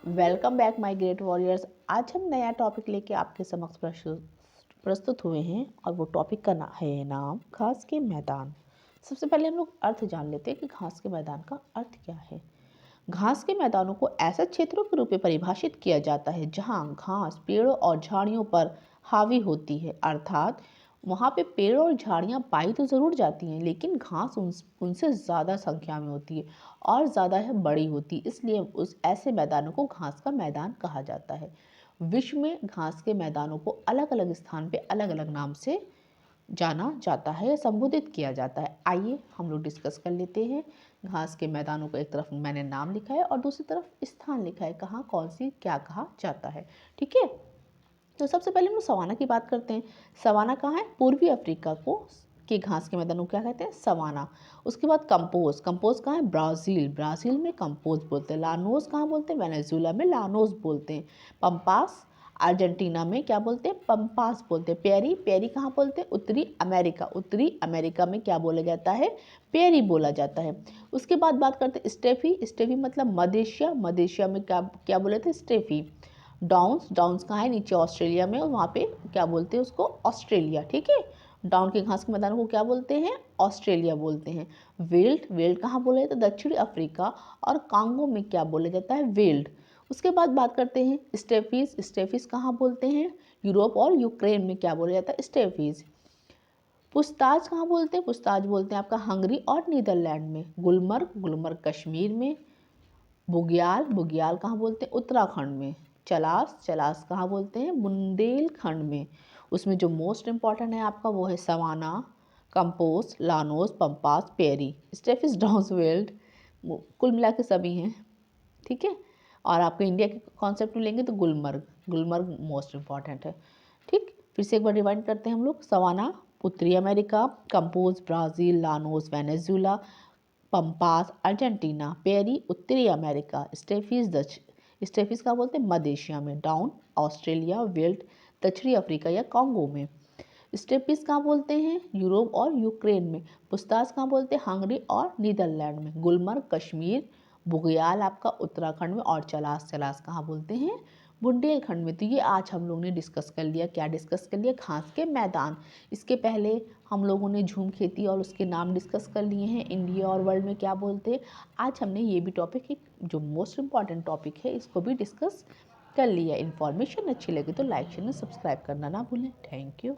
Welcome back my great warriors. आज हम नया टॉपिक लेके आपके समक्ष प्रस्तुत हुए हैं और वो टॉपिक का नाम घास के मैदान। सबसे पहले हम लोग अर्थ जान लेते हैं कि घास के मैदान का अर्थ क्या है। घास के मैदानों को ऐसे क्षेत्रों के रूप में परिभाषित किया जाता है जहां घास पेड़ों और झाड़ियों पर हावी होती है, अर्थात वहाँ पे पेड़ और झाड़ियाँ पाई तो ज़रूर जाती हैं लेकिन घास उनसे ज़्यादा संख्या में होती है और ज़्यादा है बड़ी होती है, इसलिए उस ऐसे मैदानों को घास का मैदान कहा जाता है। विश्व में घास के मैदानों को अलग अलग स्थान पे अलग अलग नाम से जाना जाता है या संबोधित किया जाता है। आइए हम लोग डिस्कस कर लेते हैं। घास के मैदानों को एक तरफ मैंने नाम लिखा है और दूसरी तरफ स्थान लिखा है, कहाँ कौन सी क्या कहा जाता है। ठीक है, तो सबसे पहले हम लोग सवाना की बात करते हैं। सवाना कहाँ है? पूर्वी अफ्रीका को के घास के मैदानों को क्या कहते हैं? सवाना। उसके बाद कंपोज। कंपोज कहाँ है? ब्राज़ील। ब्राज़ील में कंपोज बोलते हैं। लानोस कहाँ बोलते हैं? वेनेजुएला में लानोस बोलते हैं। पंपास अर्जेंटीना में क्या बोलते हैं? पंपास बोलते हैं। पेरी, पेरी कहाँ बोलते हैं? उत्तरी अमेरिका। उत्तरी अमेरिका में क्या बोला जाता है? पेरी बोला जाता है। उसके बाद बात करते हैं स्टेफी। स्टेफी मतलब मदेशिया। मदेशिया में क्या क्या बोले थे? स्टेफी। डाउन्स, डाउन्स कहाँ है? नीचे ऑस्ट्रेलिया में, और वहाँ पे क्या बोलते हैं उसको? ऑस्ट्रेलिया। ठीक है, डाउन के घास के मैदान को क्या बोलते हैं? ऑस्ट्रेलिया बोलते हैं। वेल्ड, वेल्ड कहाँ बोले तो दक्षिणी अफ्रीका और कांगो में क्या बोला जाता है? वेल्ड। उसके बाद बात करते हैं स्टेफीज। स्टेफीज कहाँ बोलते हैं? यूरोप और यूक्रेन में क्या बोला जाता है? स्टेफीज। पुछताछ कहाँ बोलते हैं? पुछताछ बोलते हैं आपका हंगरी और नीदरलैंड में। गुलमर्ग, गुलमर्ग कश्मीर में। बुग्याल, बुग्याल कहाँ बोलते हैं? उत्तराखंड में। चलास, चलास कहाँ बोलते हैं? बुंदेलखंड में। उसमें जो मोस्ट इम्पॉर्टेंट है आपका वो है savanna, campos, llanos, pampas, prairie, steppes downs veld. कुल मिला के सभी हैं। ठीक है, और आपको इंडिया के कॉन्सेप्ट में लेंगे तो गुलमर्ग, गुलमर्ग मोस्ट इम्पॉर्टेंट है। ठीक, फिर से एक बार रिवाइंड करते हैं हम लोग। सवाना उत्तरी अमेरिका, कंपोज ब्राज़ील, लानोस वेनेजुएला, पंपास अर्जेंटीना, पेरी उत्तरी अमेरिका, स्टेफिस का बोलते हैं मध्य एशिया में। डाउन ऑस्ट्रेलिया, वेल्ट दक्षिणी अफ्रीका या कांगो में। स्टेपिस कहाँ बोलते हैं? यूरोप और यूक्रेन में। पुस्तास कहाँ बोलते हैं? हंगरी और नीदरलैंड में। गुलमर्ग कश्मीर, बुग्याल आपका उत्तराखंड में, और चलास, चलास कहाँ बोलते हैं? बुंदेलखंड में। तो ये आज हम लोगों ने डिस्कस कर लिया। क्या डिस्कस कर लिया? घास के मैदान। इसके पहले हम लोगों ने झूम खेती और उसके नाम डिस्कस कर लिए हैं, इंडिया और वर्ल्ड में क्या बोलते हैं। आज हमने ये भी टॉपिक, एक जो मोस्ट इम्पॉर्टेंट टॉपिक है, इसको भी डिस्कस कर लिया। इन्फॉर्मेशन अच्छी लगी तो लाइक शेयर सब्सक्राइब करना ना भूलें। Thank you.